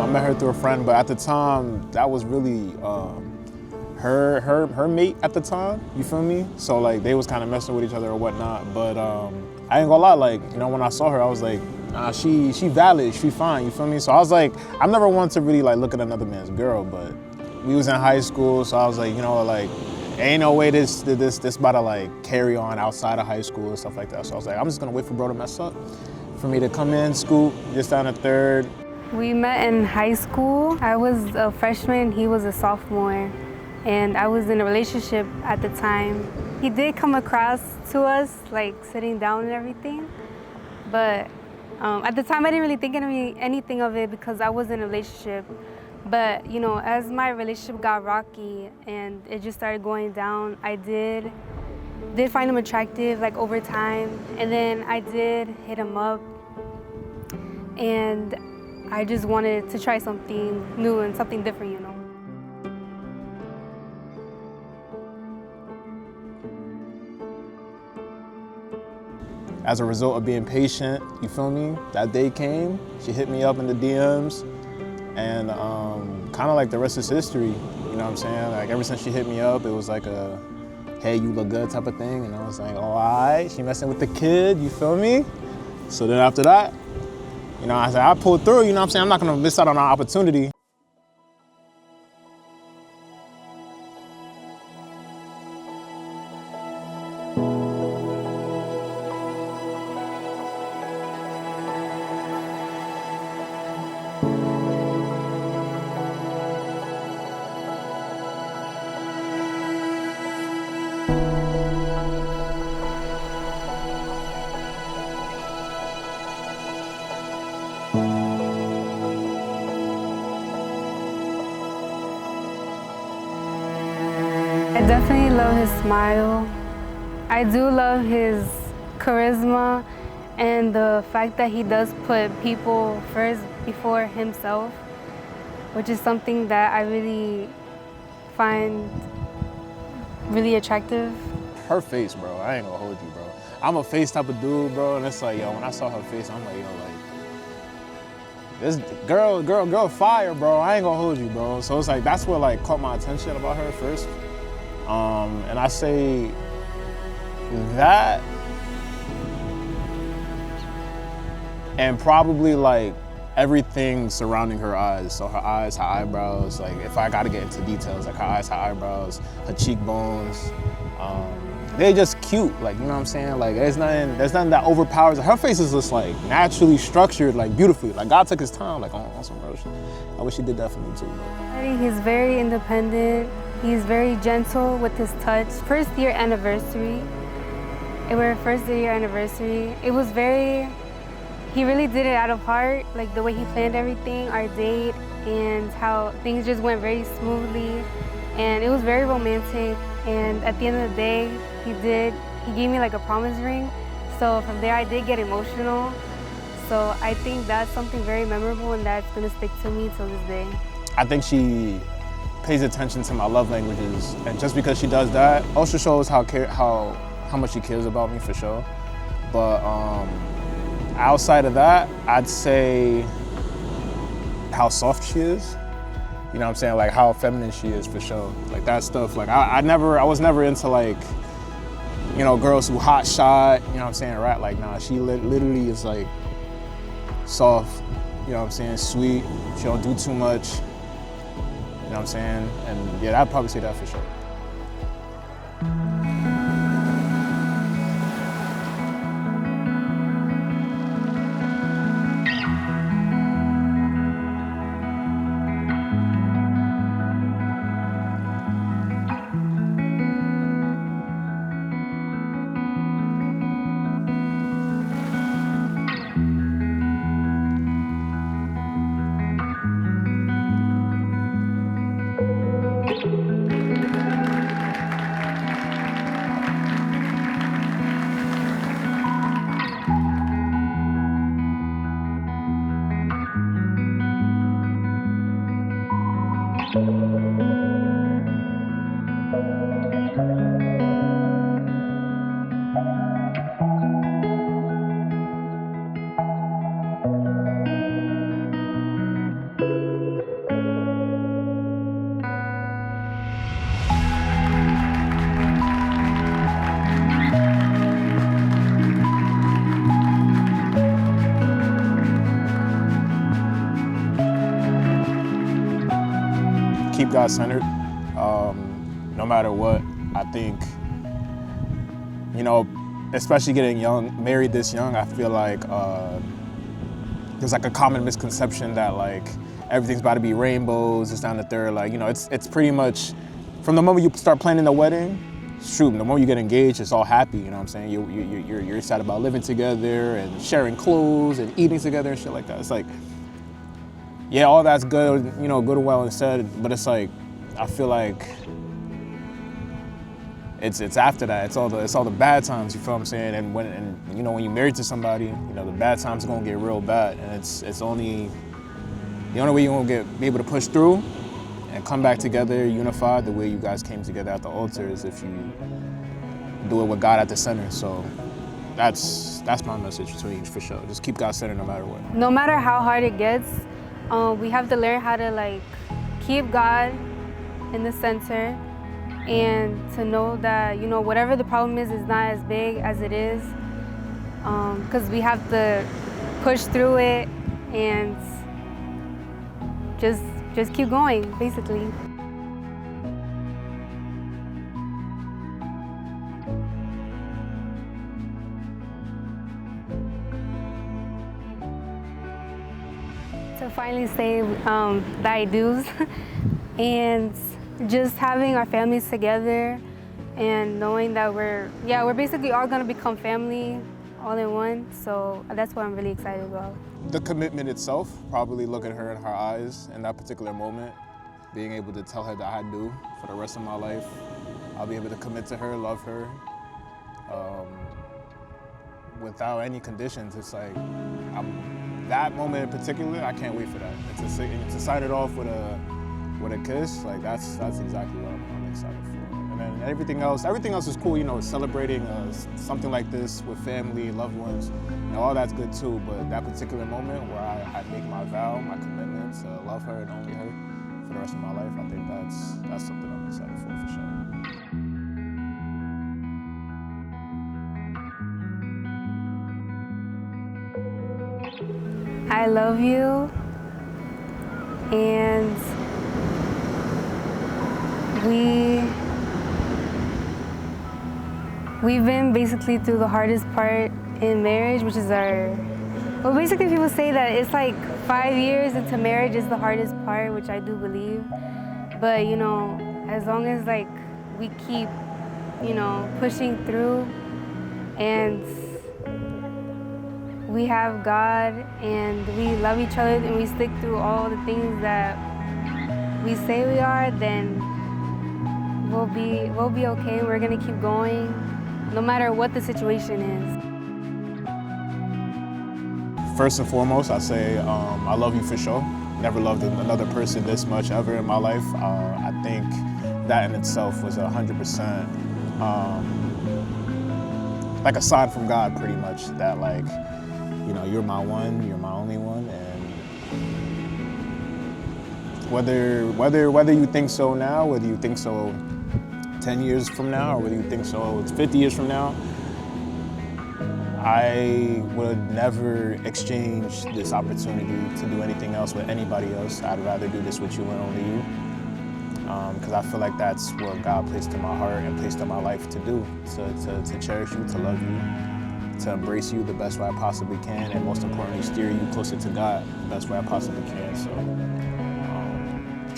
met her through a friend, but at the time, that was really her mate at the time, you feel me? So like they was kind of messing with each other or whatnot, but I ain't gonna lie, like, you know, when I saw her, I was like, nah, she valid, she fine, you feel me? So I was like, I've never wanted to really like look at another man's girl, but we was in high school, so I was like, you know, like, ain't no way this about to like carry on outside of high school and stuff like that. So I was like, I'm just gonna wait for bro to mess up, for me to come in, scoop, just down a third. We met in high school. I was a freshman, he was a sophomore, and I was in a relationship at the time. He did come across to us, like sitting down and everything, but at the time I didn't really think anything of it because I was in a relationship. But you know, as my relationship got rocky and it just started going down, I did find him attractive like over time, and then I did hit him up, and I just wanted to try something new and something different, you know. As a result of being patient, you feel me? That day came, she hit me up in the DMs, and kind of like the rest is history, you know what I'm saying? Like ever since she hit me up, it was like a, hey, you look good type of thing, and I was like, oh, all right, she messing with the kid, you feel me? So then after that, you know, I said, I pulled through, you know what I'm saying? I'm not gonna miss out on our opportunity. I definitely love his smile. I do love his charisma and the fact that he does put people first before himself, which is something that I really find really attractive. Her face, bro, I ain't gonna hold you, bro. I'm a face type of dude, bro, and it's like, yo, when I saw her face, I'm like, yo, like, this girl fire, bro. I ain't gonna hold you, bro. So it's like, that's what like caught my attention about her first. And I say that, and probably like everything surrounding her eyes. So her eyes, her eyebrows, like if I gotta get into details, like her eyes, her eyebrows, her cheekbones, they're just cute, like, you know what I'm saying? Like there's nothing that overpowers her. Her face is just like naturally structured, like beautifully. Like God took his time, like on some real shit. I wish he did that for me too, bro. He's very independent. He's very gentle with his touch. First year anniversary. It was our first year anniversary. It was he really did it out of heart, like the way he planned everything, our date, and how things just went very smoothly. And it was very romantic. And at the end of the day, he gave me like a promise ring. So from there, I did get emotional. So I think that's something very memorable and that's gonna stick to me till this day. I think she pays attention to my love languages, and just because she does that, also shows how much she cares about me, for sure. But outside of that, I'd say how soft she is. You know what I'm saying? Like how feminine she is, for sure. Like that stuff. Like I was never into like, you know, girls who hot shot. You know what I'm saying? Right? Like nah, she literally is like soft. You know what I'm saying? Sweet. She don't do too much. You know what I'm saying? And yeah, I'd probably say that for sure. keep God centered, no matter what. I think, you know, especially getting married this young, I feel like there's like a common misconception that like everything's about to be rainbows, this, down the third. Like, you know, it's pretty much from the moment you start planning the wedding, shoot, the moment you get engaged, it's all happy. You know what I'm saying? You're excited about living together and sharing clothes and eating together and shit like that. It's like, yeah, all that's good, you know, good and well and said, but it's like, I feel like it's after that. It's all the bad times. You feel what I'm saying? And when you know, when you're married to somebody, you know, the bad times are gonna get real bad, and it's only the only way you're gonna be able to push through and come back together, unified, the way you guys came together at the altar, is if you do it with God at the center. So that's my message to you, for sure. Just keep God centered no matter what. No matter how hard it gets, we have to learn how to like keep God in the center, and to know that, you know, whatever the problem is not as big as it is, because we have to push through it and just keep going, basically. To finally say the I do's and just having our families together and knowing that we're basically all gonna become family all in one. So that's what I'm really excited about. The commitment itself, probably looking her in her eyes in that particular moment, being able to tell her that I do for the rest of my life. I'll be able to commit to her, love her, without any conditions. It's like, that moment in particular, I can't wait for that. To sign it off with a kiss, like that's exactly what I'm excited for. And then everything else is cool. You know, celebrating something like this with family, loved ones, you know, all that's good too. But that particular moment where I make my vow, my commitment to love her and only her for the rest of my life, I think that's something I'm excited for sure. I love you, and we've been basically through the hardest part in marriage, which is well, basically people say that it's like 5 years into marriage is the hardest part, which I do believe. But, you know, as long as like we keep, you know, pushing through, and we have God and we love each other and we stick through all the things that we say we are, then we'll be okay. We're gonna keep going, no matter what the situation is. First and foremost, I say I love you for sure. Never loved another person this much ever in my life. I think that in itself was 100% like a sign from God, pretty much, that like, you know, you're my one, you're my only one, and whether you think so now, whether you think so 10 years from now, or whether you think so it's 50 years from now, I would never exchange this opportunity to do anything else with anybody else. I'd rather do this with you and only you, because I feel like that's what God placed in my heart and placed in my life to do, to cherish you, to love you, to embrace you the best way I possibly can, and most importantly, steer you closer to God the best way I possibly can. So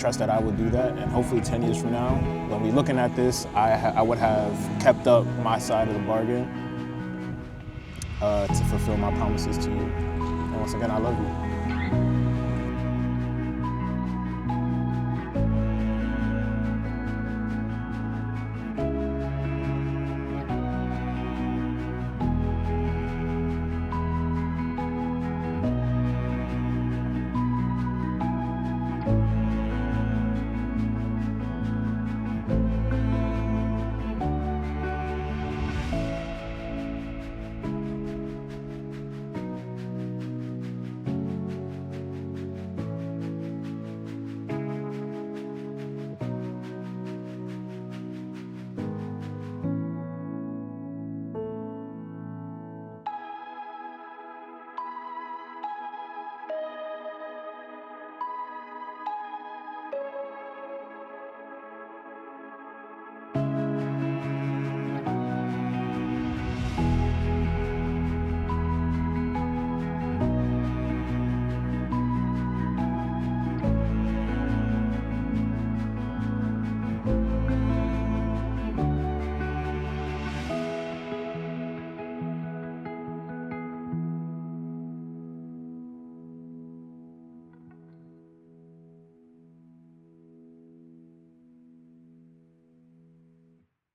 trust that I would do that, and hopefully 10 years from now, when we're looking at this, I would have kept up my side of the bargain to fulfill my promises to you. And once again, I love you.